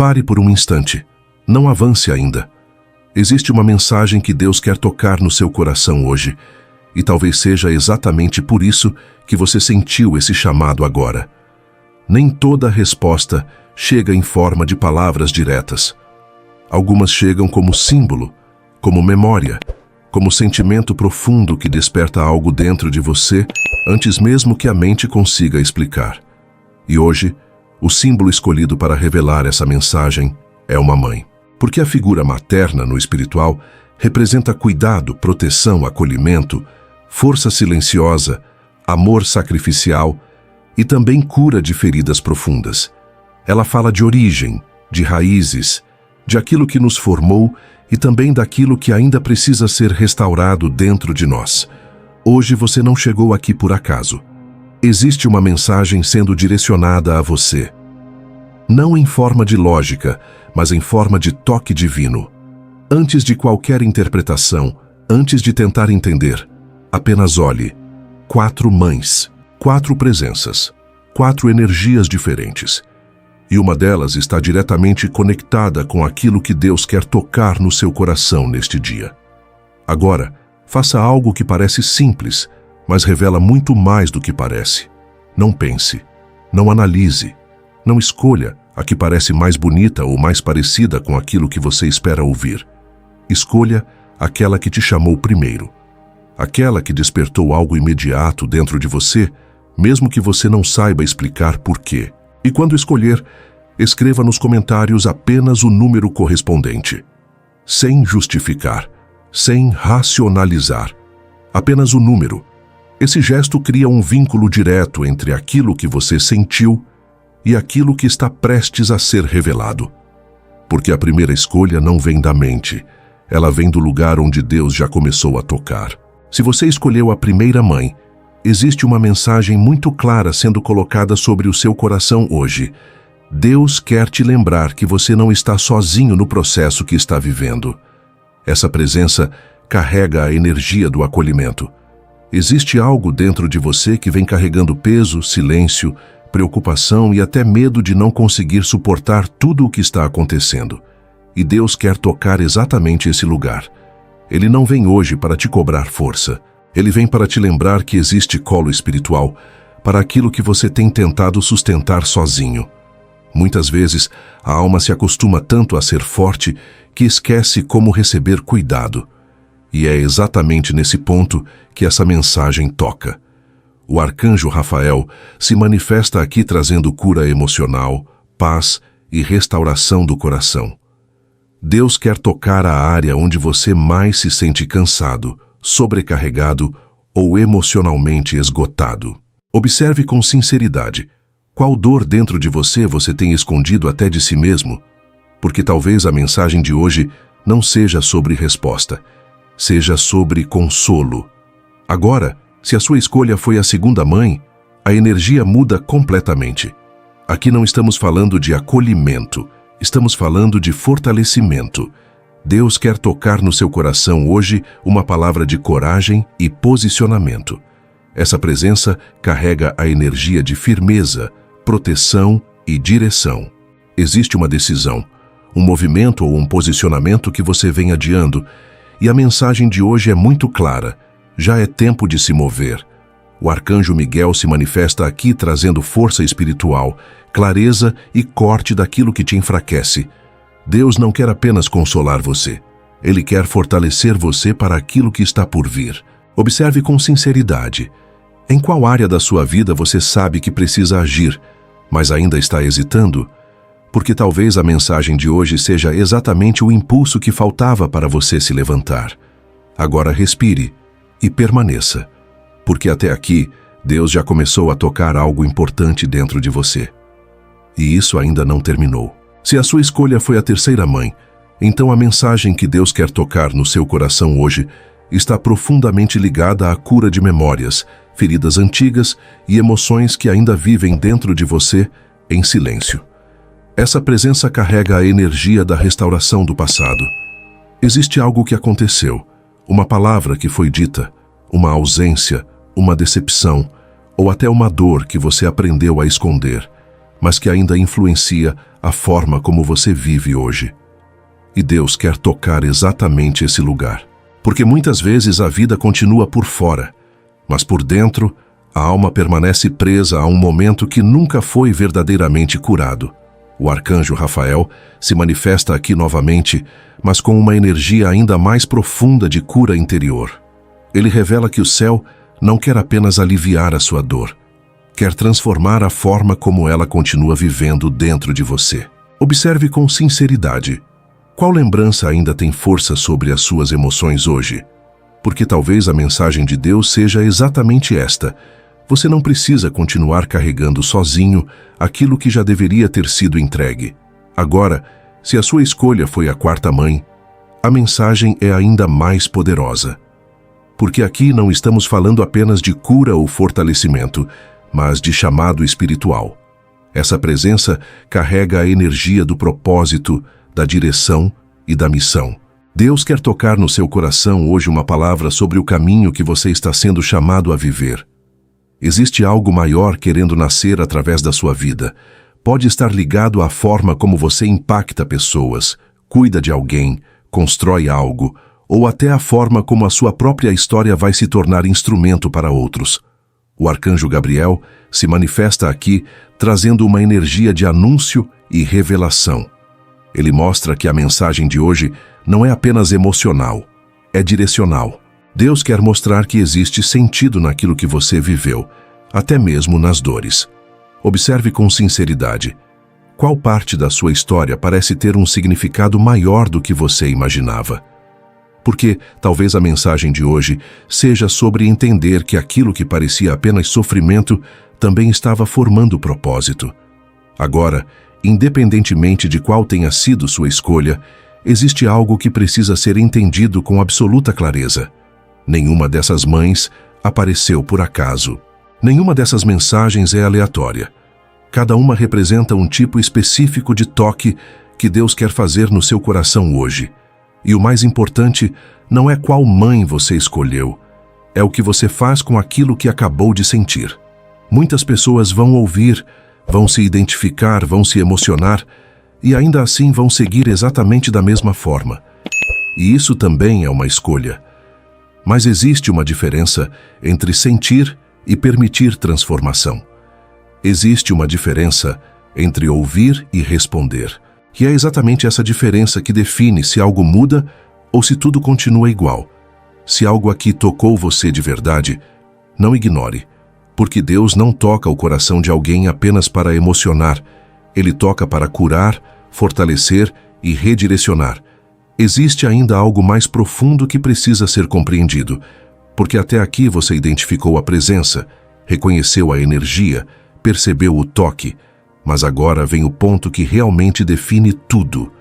Pare por um instante. Não avance ainda. Existe uma mensagem que Deus quer tocar no seu coração hoje, e talvez seja exatamente por isso que você sentiu esse chamado agora. Nem toda resposta chega em forma de palavras diretas. Algumas chegam como símbolo, como memória, como sentimento profundo que desperta algo dentro de você antes mesmo que a mente consiga explicar. E hoje, o símbolo escolhido para revelar essa mensagem é uma mãe. Porque a figura materna no espiritual representa cuidado, proteção, acolhimento, força silenciosa, amor sacrificial e também cura de feridas profundas. Ela fala de origem, de raízes, de aquilo que nos formou e também daquilo que ainda precisa ser restaurado dentro de nós. Hoje você não chegou aqui por acaso. Existe uma mensagem sendo direcionada a você. Não em forma de lógica, mas em forma de toque divino. Antes de qualquer interpretação, antes de tentar entender, apenas olhe. 4 mães, 4 presenças, 4 energias diferentes. E uma delas está diretamente conectada com aquilo que Deus quer tocar no seu coração neste dia. Agora, faça algo que parece simples, mas revela muito mais do que parece. Não pense, não analise, não escolha a que parece mais bonita ou mais parecida com aquilo que você espera ouvir. Escolha aquela que te chamou primeiro. Aquela que despertou algo imediato dentro de você, mesmo que você não saiba explicar por quê. E quando escolher, escreva nos comentários apenas o número correspondente. Sem justificar, sem racionalizar. Apenas o número. Esse gesto cria um vínculo direto entre aquilo que você sentiu e aquilo que está prestes a ser revelado. Porque a primeira escolha não vem da mente, ela vem do lugar onde Deus já começou a tocar. Se você escolheu a primeira mãe, existe uma mensagem muito clara sendo colocada sobre o seu coração hoje. Deus quer te lembrar que você não está sozinho no processo que está vivendo. Essa presença carrega a energia do acolhimento. Existe algo dentro de você que vem carregando peso, silêncio, preocupação e até medo de não conseguir suportar tudo o que está acontecendo. E Deus quer tocar exatamente esse lugar. Ele não vem hoje para te cobrar força. Ele vem para te lembrar que existe colo espiritual para aquilo que você tem tentado sustentar sozinho. Muitas vezes, a alma se acostuma tanto a ser forte que esquece como receber cuidado. E é exatamente nesse ponto que essa mensagem toca. O arcanjo Rafael se manifesta aqui trazendo cura emocional, paz e restauração do coração. Deus quer tocar a área onde você mais se sente cansado, sobrecarregado ou emocionalmente esgotado. Observe com sinceridade qual dor dentro de você tem escondido até de si mesmo, porque talvez a mensagem de hoje não seja sobre resposta, seja sobre consolo. Agora, se a sua escolha foi a segunda mãe, a energia muda completamente. Aqui não estamos falando de acolhimento, estamos falando de fortalecimento. Deus quer tocar no seu coração hoje uma palavra de coragem e posicionamento. Essa presença carrega a energia de firmeza, proteção e direção. Existe uma decisão, um movimento ou um posicionamento que você vem adiando, e a mensagem de hoje é muito clara. Já é tempo de se mover. O arcanjo Miguel se manifesta aqui trazendo força espiritual, clareza e corte daquilo que te enfraquece. Deus não quer apenas consolar você. Ele quer fortalecer você para aquilo que está por vir. Observe com sinceridade. Em qual área da sua vida você sabe que precisa agir, mas ainda está hesitando? Porque talvez a mensagem de hoje seja exatamente o impulso que faltava para você se levantar. Agora respire e permaneça, porque até aqui Deus já começou a tocar algo importante dentro de você. E isso ainda não terminou. Se a sua escolha foi a terceira mãe, então a mensagem que Deus quer tocar no seu coração hoje está profundamente ligada à cura de memórias, feridas antigas e emoções que ainda vivem dentro de você em silêncio. Essa presença carrega a energia da restauração do passado. Existe algo que aconteceu, uma palavra que foi dita, uma ausência, uma decepção ou até uma dor que você aprendeu a esconder, mas que ainda influencia a forma como você vive hoje. E Deus quer tocar exatamente esse lugar. Porque muitas vezes a vida continua por fora, mas por dentro, a alma permanece presa a um momento que nunca foi verdadeiramente curado. O arcanjo Rafael se manifesta aqui novamente, mas com uma energia ainda mais profunda de cura interior. Ele revela que o céu não quer apenas aliviar a sua dor, quer transformar a forma como ela continua vivendo dentro de você. Observe com sinceridade. Qual lembrança ainda tem força sobre as suas emoções hoje? Porque talvez a mensagem de Deus seja exatamente esta. Você não precisa continuar carregando sozinho aquilo que já deveria ter sido entregue. Agora, se a sua escolha foi a quarta mãe, a mensagem é ainda mais poderosa. Porque aqui não estamos falando apenas de cura ou fortalecimento, mas de chamado espiritual. Essa presença carrega a energia do propósito, da direção e da missão. Deus quer tocar no seu coração hoje uma palavra sobre o caminho que você está sendo chamado a viver. Existe algo maior querendo nascer através da sua vida. Pode estar ligado à forma como você impacta pessoas, cuida de alguém, constrói algo, ou até a forma como a sua própria história vai se tornar instrumento para outros. O arcanjo Gabriel se manifesta aqui trazendo uma energia de anúncio e revelação. Ele mostra que a mensagem de hoje não é apenas emocional, é direcional. Deus quer mostrar que existe sentido naquilo que você viveu, até mesmo nas dores. Observe com sinceridade. Qual parte da sua história parece ter um significado maior do que você imaginava? Porque talvez a mensagem de hoje seja sobre entender que aquilo que parecia apenas sofrimento também estava formando propósito. Agora, independentemente de qual tenha sido sua escolha, existe algo que precisa ser entendido com absoluta clareza. Nenhuma dessas mães apareceu por acaso. Nenhuma dessas mensagens é aleatória. Cada uma representa um tipo específico de toque que Deus quer fazer no seu coração hoje. E o mais importante não é qual mãe você escolheu, é o que você faz com aquilo que acabou de sentir. Muitas pessoas vão ouvir, vão se identificar, vão se emocionar e ainda assim vão seguir exatamente da mesma forma. E isso também é uma escolha. Mas existe uma diferença entre sentir e permitir transformação. Existe uma diferença entre ouvir e responder. E é exatamente essa diferença que define se algo muda ou se tudo continua igual. Se algo aqui tocou você de verdade, não ignore. Porque Deus não toca o coração de alguém apenas para emocionar. Ele toca para curar, fortalecer e redirecionar. Existe ainda algo mais profundo que precisa ser compreendido. Porque até aqui você identificou a presença, reconheceu a energia, percebeu o toque. Mas agora vem o ponto que realmente define tudo.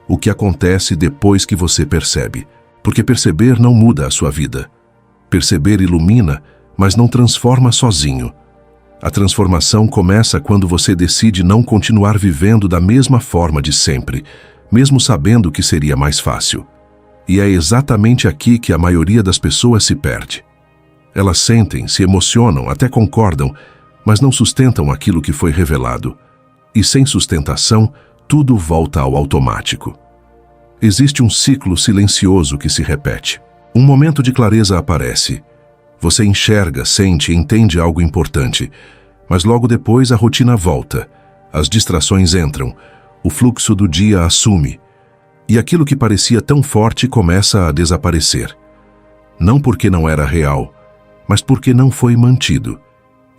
O que acontece depois que você percebe. Porque perceber não muda a sua vida. Perceber ilumina, mas não transforma sozinho. A transformação começa quando você decide não continuar vivendo da mesma forma de sempre, mesmo sabendo que seria mais fácil. E é exatamente aqui que a maioria das pessoas se perde. Elas sentem, se emocionam, até concordam, mas não sustentam aquilo que foi revelado. E sem sustentação, tudo volta ao automático. Existe um ciclo silencioso que se repete. Um momento de clareza aparece. Você enxerga, sente, entende algo importante, mas logo depois a rotina volta, as distrações entram, o fluxo do dia assume, e aquilo que parecia tão forte começa a desaparecer. Não porque não era real, mas porque não foi mantido.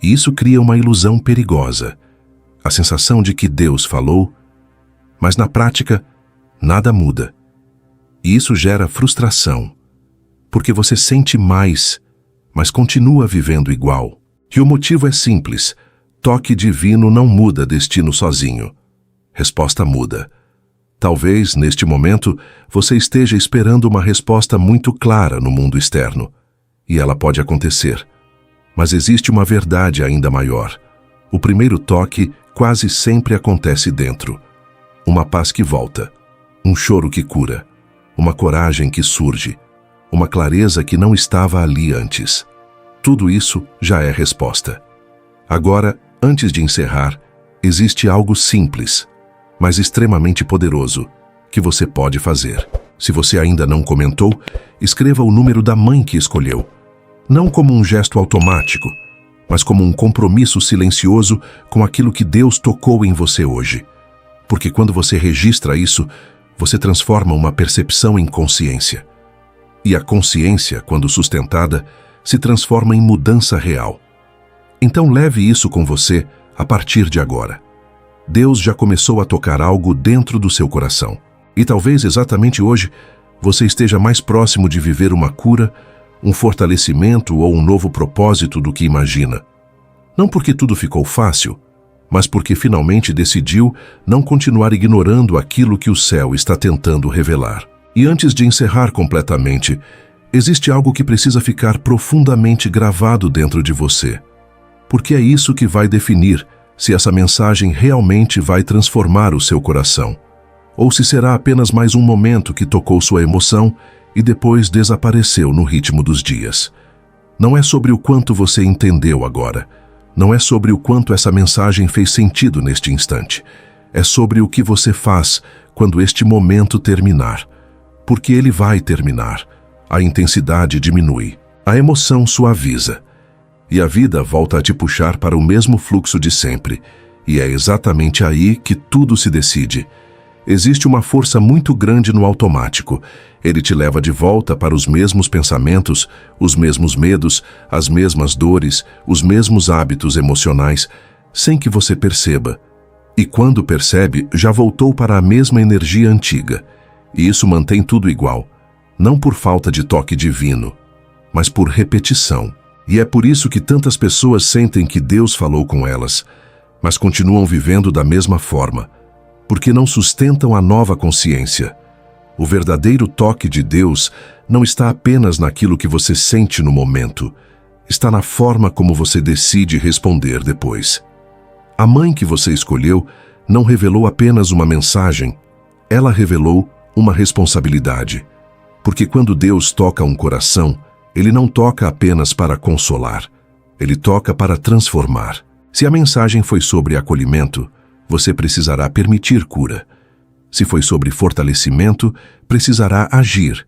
E isso cria uma ilusão perigosa, a sensação de que Deus falou, mas na prática, nada muda. E isso gera frustração, porque você sente mais, mas continua vivendo igual. E o motivo é simples. Toque divino não muda destino sozinho. Resposta muda. Talvez, neste momento, você esteja esperando uma resposta muito clara no mundo externo. E ela pode acontecer. Mas existe uma verdade ainda maior. O primeiro toque quase sempre acontece dentro. Uma paz que volta. Um choro que cura. Uma coragem que surge. Uma clareza que não estava ali antes. Tudo isso já é resposta. Agora, antes de encerrar, existe algo simples. mas extremamente poderoso, que você pode fazer. Se você ainda não comentou, escreva o número da mãe que escolheu. Não como um gesto automático, mas como um compromisso silencioso com aquilo que Deus tocou em você hoje. Porque quando você registra isso, você transforma uma percepção em consciência. E a consciência, quando sustentada, se transforma em mudança real. Então leve isso com você a partir de agora. Deus já começou a tocar algo dentro do seu coração. E talvez exatamente hoje você esteja mais próximo de viver uma cura, um fortalecimento ou um novo propósito do que imagina. Não porque tudo ficou fácil, mas porque finalmente decidiu não continuar ignorando aquilo que o céu está tentando revelar. E antes de encerrar completamente, existe algo que precisa ficar profundamente gravado dentro de você. Porque é isso que vai definir se essa mensagem realmente vai transformar o seu coração, ou se será apenas mais um momento que tocou sua emoção e depois desapareceu no ritmo dos dias. Não é sobre o quanto você entendeu agora, não é sobre o quanto essa mensagem fez sentido neste instante, é sobre o que você faz quando este momento terminar. Porque ele vai terminar, a intensidade diminui, a emoção suaviza, e a vida volta a te puxar para o mesmo fluxo de sempre, e é exatamente aí que tudo se decide. Existe uma força muito grande no automático. Ele te leva de volta para os mesmos pensamentos, os mesmos medos, as mesmas dores, os mesmos hábitos emocionais, sem que você perceba. E quando percebe, já voltou para a mesma energia antiga. E isso mantém tudo igual, não por falta de toque divino, mas por repetição. E é por isso que tantas pessoas sentem que Deus falou com elas, mas continuam vivendo da mesma forma, porque não sustentam a nova consciência. O verdadeiro toque de Deus não está apenas naquilo que você sente no momento, está na forma como você decide responder depois. A mãe que você escolheu não revelou apenas uma mensagem, ela revelou uma responsabilidade. Porque quando Deus toca um coração, Ele não toca apenas para consolar, Ele toca para transformar. Se a mensagem foi sobre acolhimento, você precisará permitir cura. Se foi sobre fortalecimento, precisará agir.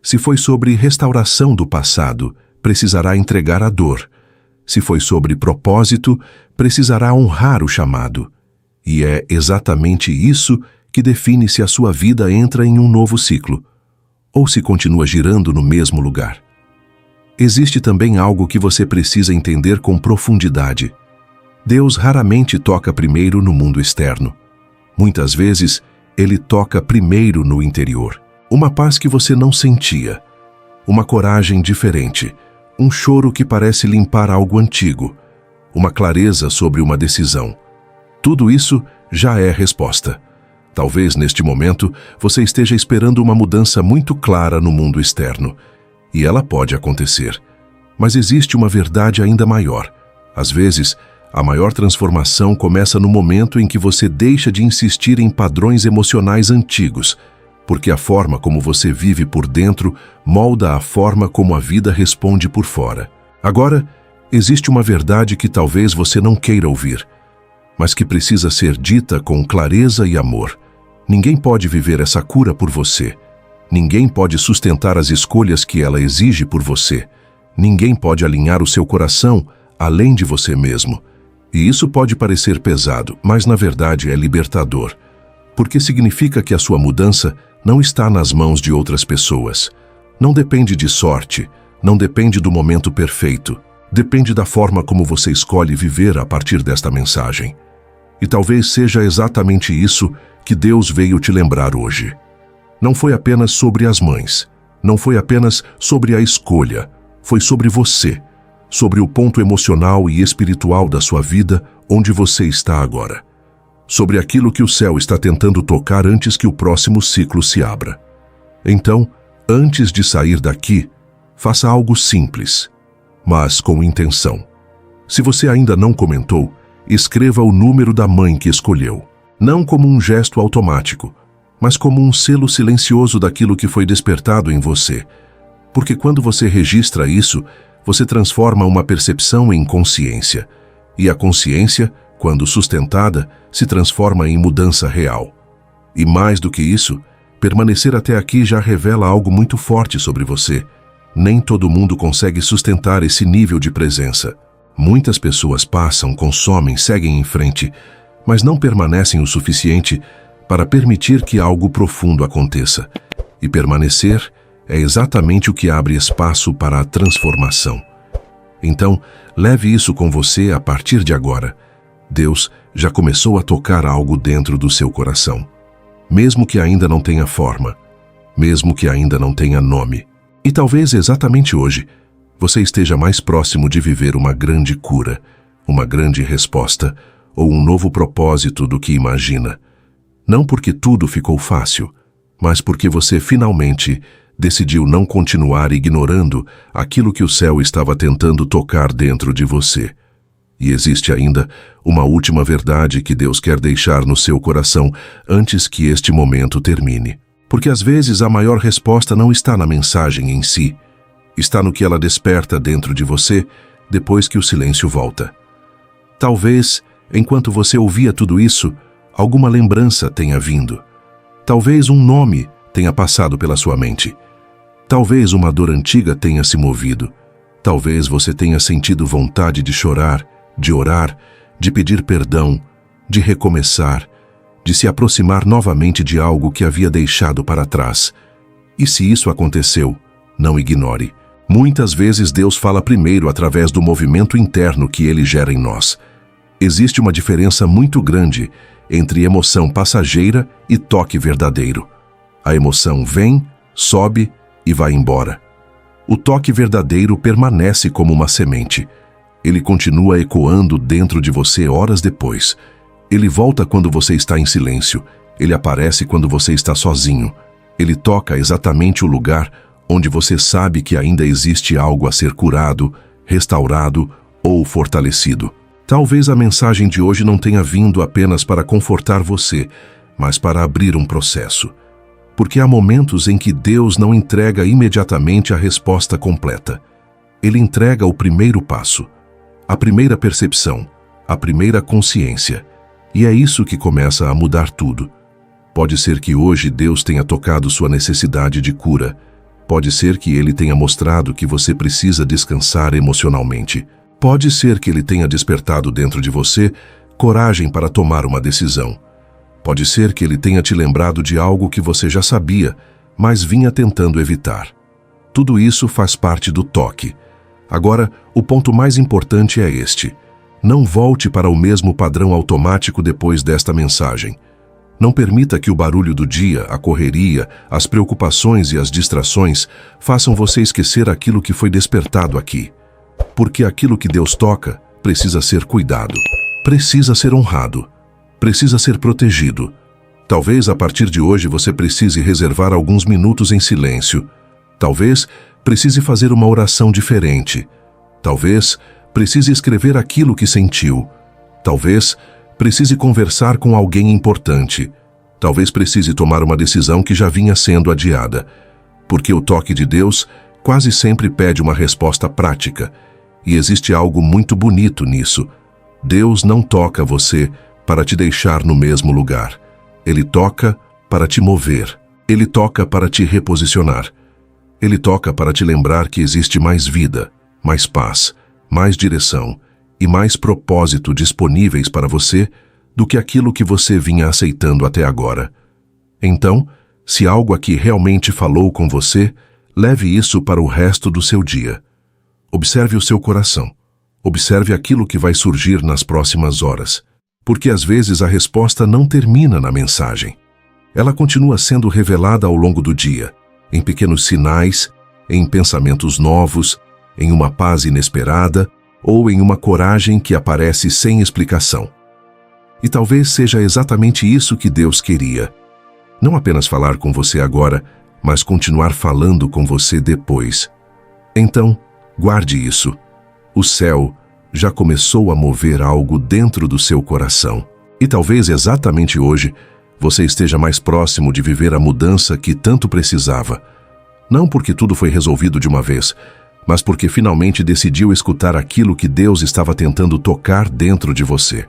Se foi sobre restauração do passado, precisará entregar a dor. Se foi sobre propósito, precisará honrar o chamado. E é exatamente isso que define se a sua vida entra em um novo ciclo, ou se continua girando no mesmo lugar. Existe também algo que você precisa entender com profundidade. Deus raramente toca primeiro no mundo externo. Muitas vezes, Ele toca primeiro no interior. Uma paz que você não sentia, uma coragem diferente, um choro que parece limpar algo antigo, uma clareza sobre uma decisão. Tudo isso já é resposta. Talvez neste momento você esteja esperando uma mudança muito clara no mundo externo. E ela pode acontecer. Mas existe uma verdade ainda maior. Às vezes, a maior transformação começa no momento em que você deixa de insistir em padrões emocionais antigos, porque a forma como você vive por dentro molda a forma como a vida responde por fora. Agora, existe uma verdade que talvez você não queira ouvir, mas que precisa ser dita com clareza e amor. Ninguém pode viver essa cura por você. Ninguém pode sustentar as escolhas que ela exige por você. Ninguém pode alinhar o seu coração além de você mesmo. E isso pode parecer pesado, mas na verdade é libertador, porque significa que a sua mudança não está nas mãos de outras pessoas. Não depende de sorte, não depende do momento perfeito. Depende da forma como você escolhe viver a partir desta mensagem. E talvez seja exatamente isso que Deus veio te lembrar hoje. Não foi apenas sobre as mães, não foi apenas sobre a escolha, foi sobre você, sobre o ponto emocional e espiritual da sua vida onde você está agora, sobre aquilo que o céu está tentando tocar antes que o próximo ciclo se abra. Então, antes de sair daqui, faça algo simples, mas com intenção. Se você ainda não comentou, escreva o número da mãe que escolheu, não como um gesto automático, mas como um selo silencioso daquilo que foi despertado em você. Porque quando você registra isso, você transforma uma percepção em consciência, e a consciência quando sustentada, se transforma em mudança real. E mais do que isso, permanecer até aqui já revela algo muito forte sobre você. Nem todo mundo consegue sustentar esse nível de presença. Muitas pessoas passam, consomem, seguem em frente, mas não permanecem o suficiente para permitir que algo profundo aconteça. E permanecer é exatamente o que abre espaço para a transformação. Então, leve isso com você a partir de agora. Deus já começou a tocar algo dentro do seu coração. Mesmo que ainda não tenha forma, mesmo que ainda não tenha nome. E talvez exatamente hoje, você esteja mais próximo de viver uma grande cura, uma grande resposta ou um novo propósito do que imagina. Não porque tudo ficou fácil, mas porque você finalmente decidiu não continuar ignorando aquilo que o céu estava tentando tocar dentro de você. E existe ainda uma última verdade que Deus quer deixar no seu coração antes que este momento termine. Porque às vezes a maior resposta não está na mensagem em si, está no que ela desperta dentro de você depois que o silêncio volta. Talvez, enquanto você ouvia tudo isso, alguma lembrança tenha vindo. Talvez um nome tenha passado pela sua mente. Talvez uma dor antiga tenha se movido. Talvez você tenha sentido vontade de chorar, de orar, de pedir perdão, de recomeçar, de se aproximar novamente de algo que havia deixado para trás. E se isso aconteceu, não ignore. Muitas vezes Deus fala primeiro através do movimento interno que Ele gera em nós. Existe uma diferença muito grande entre emoção passageira e toque verdadeiro. A emoção vem, sobe e vai embora. O toque verdadeiro permanece como uma semente. Ele continua ecoando dentro de você horas depois. Ele volta quando você está em silêncio. Ele aparece quando você está sozinho. Ele toca exatamente o lugar onde você sabe que ainda existe algo a ser curado, restaurado ou fortalecido. Talvez a mensagem de hoje não tenha vindo apenas para confortar você, mas para abrir um processo. Porque há momentos em que Deus não entrega imediatamente a resposta completa. Ele entrega o primeiro passo, a primeira percepção, a primeira consciência. E é isso que começa a mudar tudo. Pode ser que hoje Deus tenha tocado sua necessidade de cura. Pode ser que Ele tenha mostrado que você precisa descansar emocionalmente. Pode ser que Ele tenha despertado dentro de você coragem para tomar uma decisão. Pode ser que Ele tenha te lembrado de algo que você já sabia, mas vinha tentando evitar. Tudo isso faz parte do toque. Agora, o ponto mais importante é este. Não volte para o mesmo padrão automático depois desta mensagem. Não permita que o barulho do dia, a correria, as preocupações e as distrações façam você esquecer aquilo que foi despertado aqui. Porque aquilo que Deus toca precisa ser cuidado, precisa ser honrado, precisa ser protegido. Talvez a partir de hoje você precise reservar alguns minutos em silêncio. Talvez precise fazer uma oração diferente. Talvez precise escrever aquilo que sentiu. Talvez precise conversar com alguém importante. Talvez precise tomar uma decisão que já vinha sendo adiada. Porque o toque de Deus quase sempre pede uma resposta prática. E existe algo muito bonito nisso. Deus não toca você para te deixar no mesmo lugar. Ele toca para te mover. Ele toca para te reposicionar. Ele toca para te lembrar que existe mais vida, mais paz, mais direção e mais propósito disponíveis para você do que aquilo que você vinha aceitando até agora. Então, se algo aqui realmente falou com você, leve isso para o resto do seu dia. Observe o seu coração. Observe aquilo que vai surgir nas próximas horas. Porque às vezes a resposta não termina na mensagem. Ela continua sendo revelada ao longo do dia, em pequenos sinais, em pensamentos novos, em uma paz inesperada ou em uma coragem que aparece sem explicação. E talvez seja exatamente isso que Deus queria. Não apenas falar com você agora, mas continuar falando com você depois. Então, guarde isso. O céu já começou a mover algo dentro do seu coração. E talvez exatamente hoje você esteja mais próximo de viver a mudança que tanto precisava. Não porque tudo foi resolvido de uma vez, mas porque finalmente decidiu escutar aquilo que Deus estava tentando tocar dentro de você.